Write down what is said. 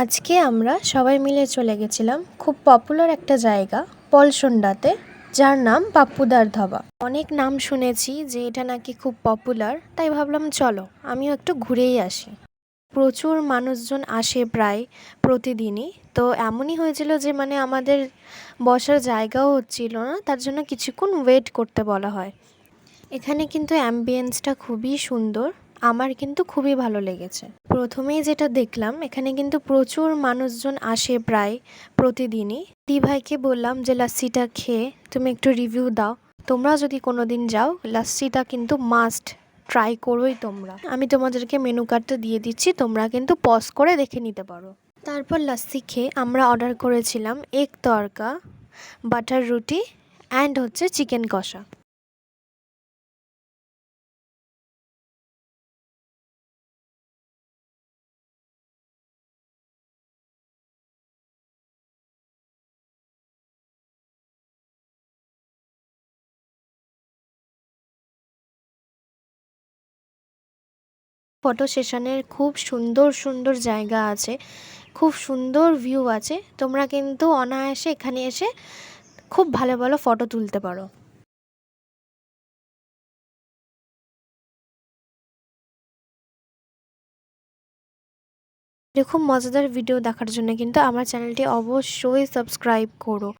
আজকে আমরা সবাই মিলে চলে গেছিলাম খুব পপুলার একটা জায়গা পলসন্ডাতে, যার নাম পাপ্পুদার ধাবা। অনেক নাম শুনেছি যে এটা নাকি খুব পপুলার, তাই ভাবলাম চলো আমিও একটু ঘুরেই আসি। প্রচুর মানুষজন আসে প্রায় প্রতিদিনই। তো এমনই হয়েছিল যে আমাদের বসার জায়গাও হচ্ছিল না, তার জন্য কিছুক্ষণ ওয়েট করতে বলা হয়। এখানে কিন্তু অ্যাম্বিয়েন্সটা খুবই সুন্দর, আমার কিন্তু খুবই ভালো লেগেছে। প্রথমেই যেটা দেখলাম, এখানে কিন্তু প্রচুর মানুষজন আসে প্রায় প্রতিদিনই। দি ভাইকে বললাম যে লাস্সিটা খেয়ে তুমি একটু রিভিউ দাও। তোমরা যদি কোনো দিন যাও, লাস্সিটা কিন্তু মাস্ট ট্রাই করোই তোমরা। আমি তোমাদেরকে মেনু কার্ডটা দিয়ে দিচ্ছি, তোমরা কিন্তু পজ করে দেখে নিতে পারো। তারপর লাস্সি খেয়ে আমরা অর্ডার করেছিলাম এগ তড়কা, বাটার রুটি অ্যান্ড হচ্ছে চিকেন কষা। ফটো সেশনের খুব সুন্দর সুন্দর জায়গা আছে, খুব সুন্দর ভিউ আছে। তোমরা কিন্তু অনায়াসে এখানে এসে খুব ভালো ভালো ফটো তুলতে পারো। এরকম মজাদার ভিডিও দেখার জন্য কিন্তু আমার চ্যানেলটি অবশ্যই সাবস্ক্রাইব করো।